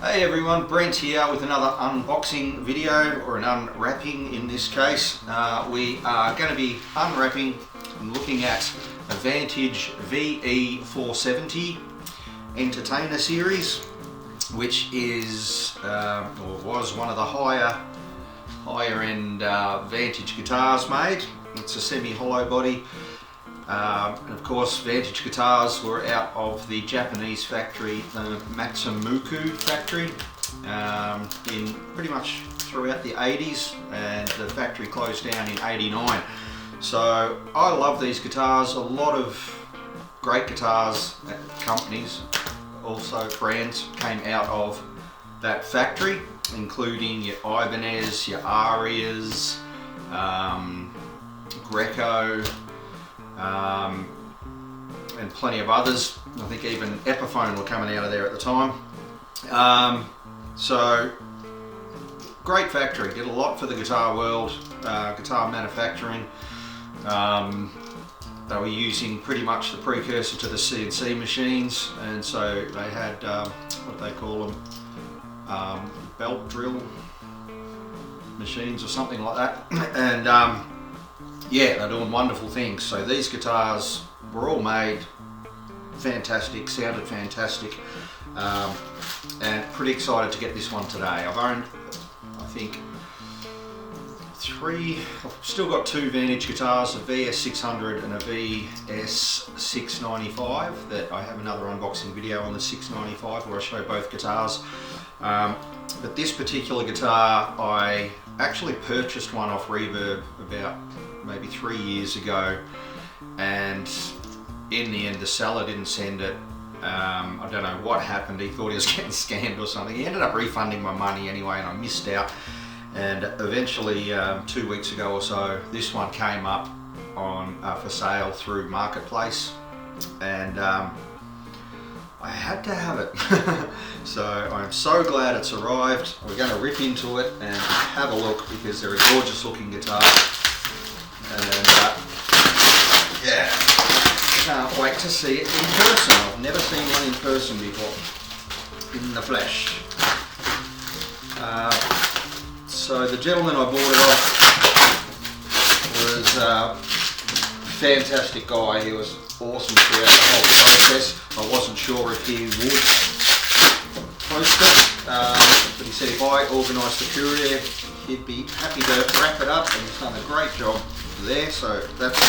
Hey everyone, Brent here with another unboxing video, or an unwrapping in this case. We are going to be unwrapping and looking at a Vantage VE 470 Entertainer series, which is or was one of the higher end Vantage guitars made. It's a semi-hollow body. And of course, Vantage guitars were out of the Japanese factory, the Matsumoku factory, in pretty much throughout the 80s, and the factory closed down in 89. So I love these guitars. A lot of great guitars, companies, also brands, came out of that factory, including your Ibanez, your Arias, Greco, and plenty of others. I think even Epiphone were coming out of there at the time. So great factory, did a lot for the guitar world, guitar manufacturing. They were using pretty much the precursor to the CNC machines, and so they had what do they call them, belt drill machines or something like that. And yeah, they're doing wonderful things. So these guitars were all made fantastic, sounded fantastic, and pretty excited to get this one today. I've owned, I think, I've still got two Vantage guitars, a VS600 and a VS695, that I have another unboxing video on the 695 where I show both guitars. But this particular guitar, I actually purchased one off Reverb about maybe 3 years ago, and in the end the seller didn't send it. I don't know what happened. He thought he was getting scammed or something. He ended up refunding my money anyway, and I missed out. And eventually 2 weeks ago or so, this one came up on for sale through Marketplace, and I had to have it. So I'm so glad it's arrived. We're going to rip into it and have a look, because they're a gorgeous looking guitar. And yeah, can't wait to see it in person. I've never seen one in person before, in the flesh. So the gentleman I bought it off was a fantastic guy. He was awesome throughout the whole process. I wasn't sure if he would post it, but he said if I organised the courier, he'd be happy to wrap it up, and he's done a great job there, so that's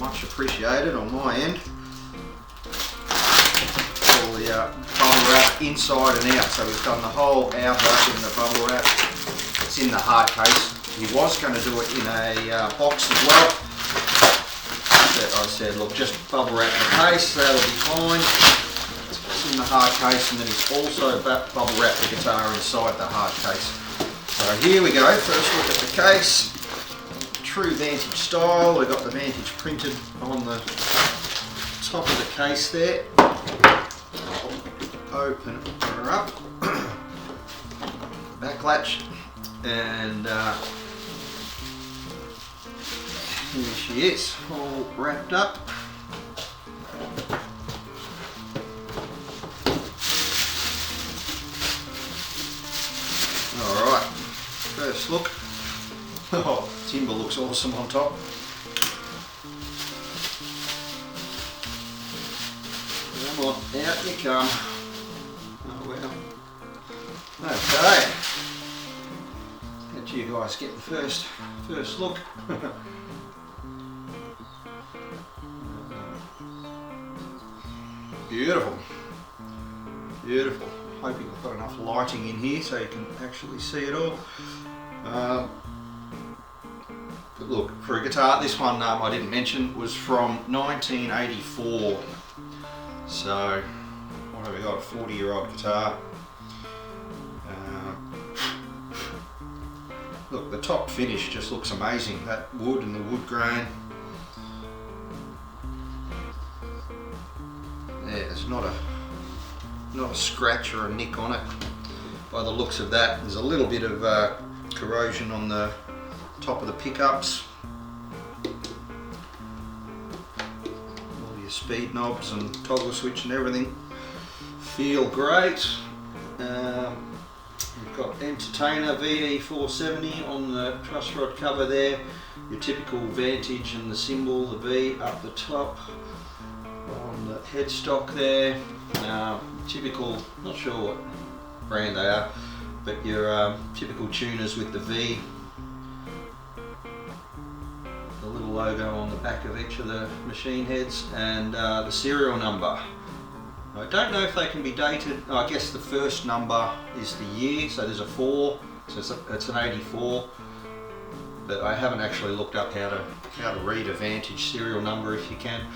much appreciated on my end. All the bubble wrap inside and out, so we've done the whole outer in the bubble wrap. It's in the hard case. He was going to do it in a box as well, but I said, look, just bubble wrap the case, that'll be fine. It's in the hard case, and then he's also bubble wrapped the guitar inside the hard case. So here we go. First look at the case. True Vantage style. We've got the Vantage printed on the top of the case there. I'll open her up. Back latch. And here she is, all wrapped up. Alright, first look. Oh, timber looks awesome on top. Come on, out you come. Oh well. Okay. Let you guys get the first look. Beautiful. Beautiful. Hoping I've got enough lighting in here so you can actually see it all. But look, for a guitar, this one I didn't mention was from 1984. So, what have we got? A 40-year-old guitar. Look, the top finish just looks amazing. That wood and the wood grain. Yeah, there's not a scratch or a nick on it. By the looks of that, there's a little bit of corrosion on the top of the pickups. All your speed knobs and toggle switch and everything feel great. We've got Entertainer VE 470 on the truss rod cover there. Your typical Vantage and the symbol, the V up the top on the headstock there. Typical, not sure what brand they are, but your typical tuners with the V. The little logo on the back of each of the machine heads, and the serial number. I don't know if they can be dated. I guess the first number is the year, so there's a 4, so it's an 84. But I haven't actually looked up how to read a Vantage serial number if you can.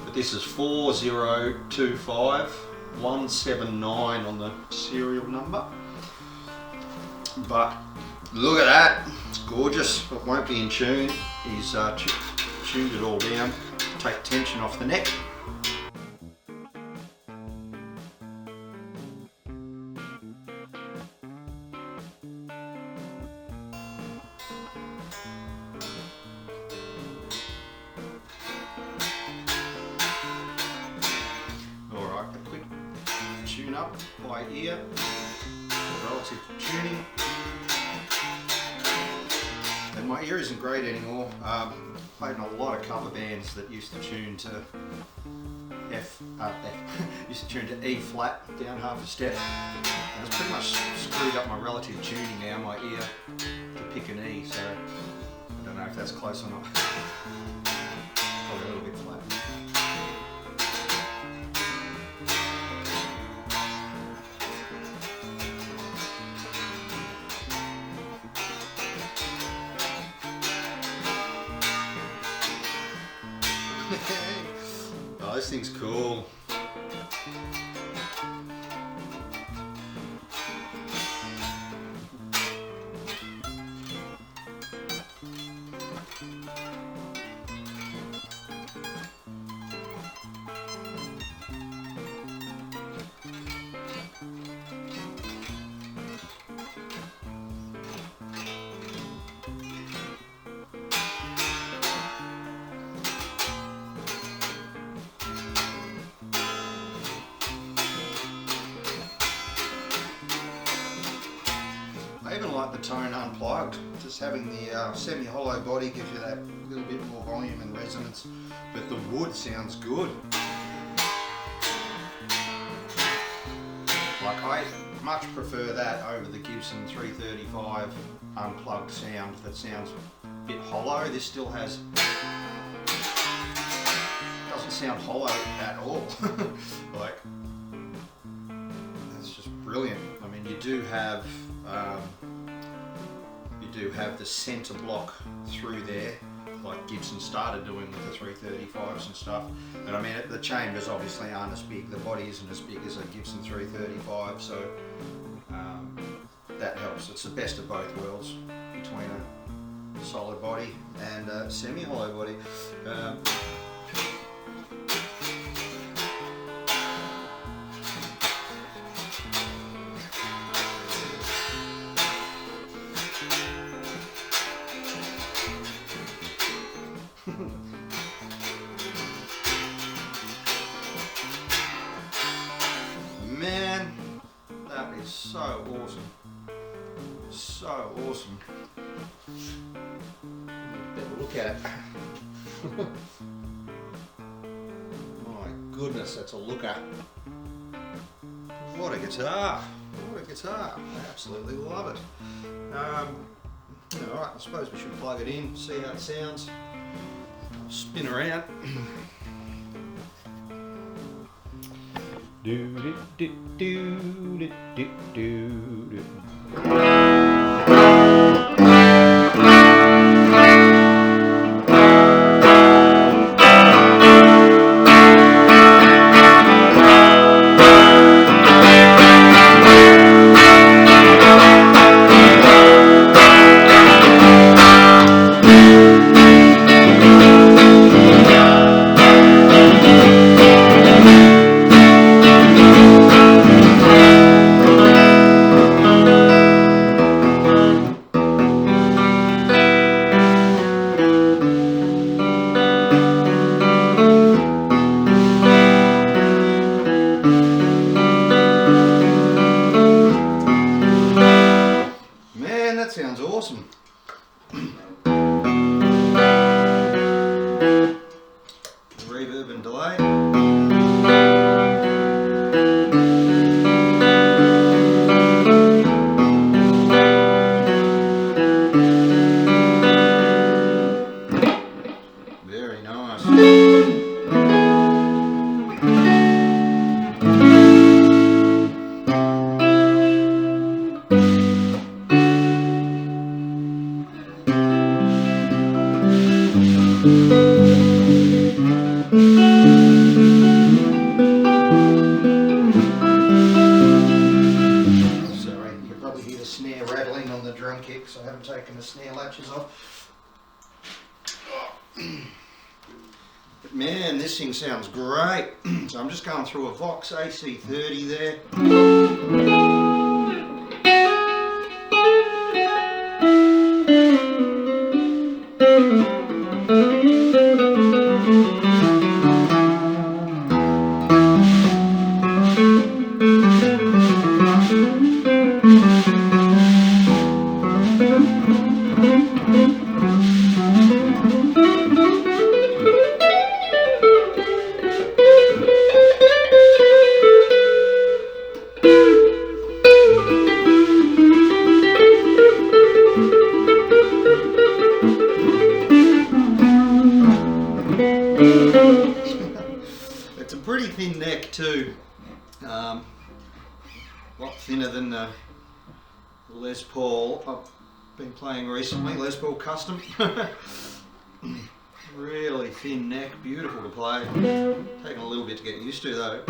But this is 4025179 on the serial number. But look at that, it's gorgeous. It won't be in tune. He's tuned it all down, take tension off the neck. Alright, a quick tune up by ear, relative tuning. And my ear isn't great anymore. Played in a lot of cover bands that used to tune to used to tune to E flat down half a step. And it's pretty much screwed up my relative tuning now, my ear, to pick an E, so I don't know if that's close or not. Probably a little bit flat. Oh, this thing's cool. I even like the tone unplugged. Just having the semi-hollow body gives you that little bit more volume and resonance, but the wood sounds good. Like, I much prefer that over the Gibson 335 unplugged sound that sounds a bit hollow. This still has, doesn't sound hollow at all. Like, that's just brilliant. I mean, you do have the centre block through there, like Gibson started doing with the 335s and stuff. And I mean, the chambers obviously aren't as big, the body isn't as big as a Gibson 335, so that helps. It's the best of both worlds between a solid body and a semi-hollow body. Man, that is so awesome. So awesome. Better look at it. My goodness, that's a looker. What a guitar. What a guitar. I absolutely love it. Alright, I suppose we should plug it in, see how it sounds. Spin around. Do do do do do do do. awesome. Reverb and delay. Very nice. Sorry, you can probably hear the snare rattling on the drum kick, so I haven't taken the snare latches off. But man, this thing sounds great. So I'm just going through a Vox AC30 there. It's a pretty thin neck too, a lot thinner than the Les Paul I've been playing recently, Les Paul Custom. Really thin neck, beautiful to play. Taking a little bit to get used to though.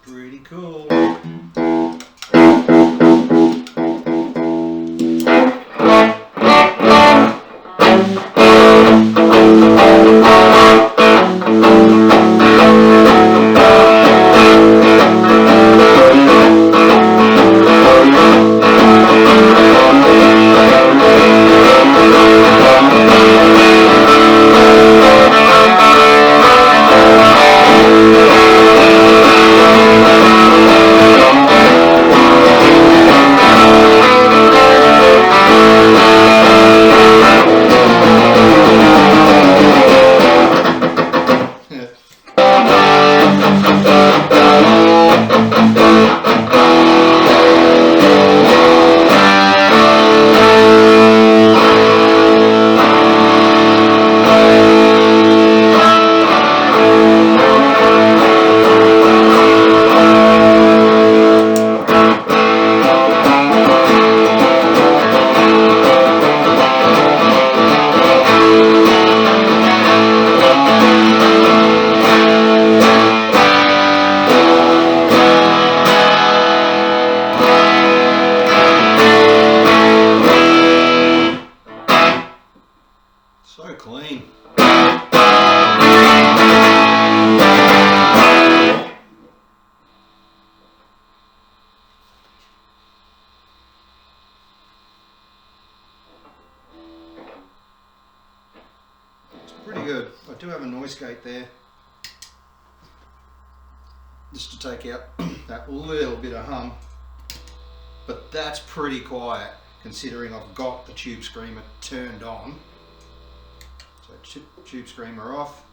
Pretty cool. do have a noise gate there, just to take out that little bit of hum, but that's pretty quiet considering I've got the tube screamer turned on. So tube screamer off.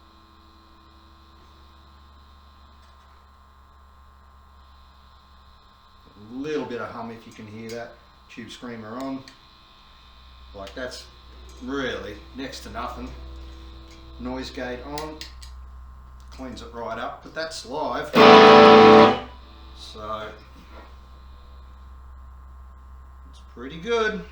A little bit of hum if you can hear that. Tube screamer on. Like, that's really next to nothing. Noise gate on. Cleans it right up, but that's live. So it's pretty good.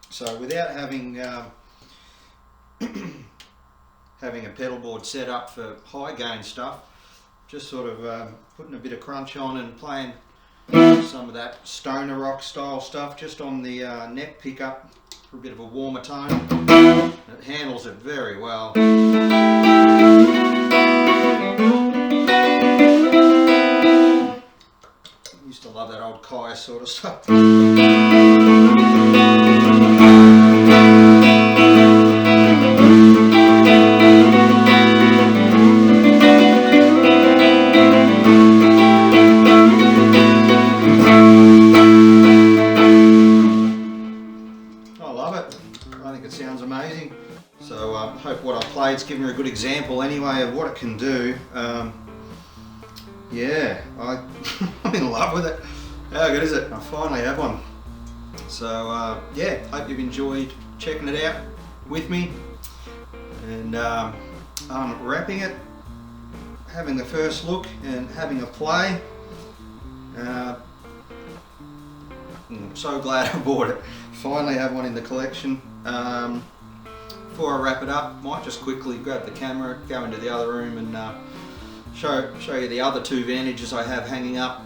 So without having having a pedal board set up for high gain stuff, just sort of putting a bit of crunch on and playing some of that stoner rock style stuff just on the neck pickup for a bit of a warmer tone. It handles it very well. Used to love that old Kai sort of stuff. It sounds amazing. So I hope what I've played's given you a good example anyway of what it can do. Yeah, I'm in love with it. How good is it? I finally have one. So yeah, hope you've enjoyed checking it out with me and unwrapping it, having the first look and having a play. I'm so glad I bought it. Finally have one in the collection. Before I wrap it up, might just quickly grab the camera, go into the other room and show you the other two Vantages I have hanging up,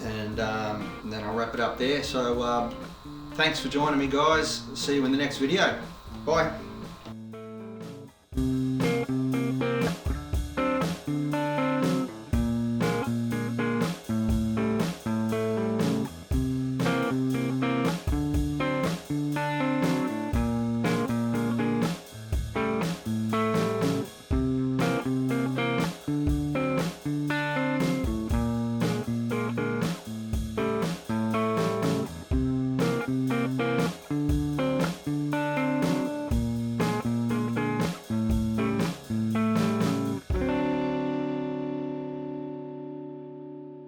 and then I'll wrap it up there. So thanks for joining me, guys. See you in the next video. Bye.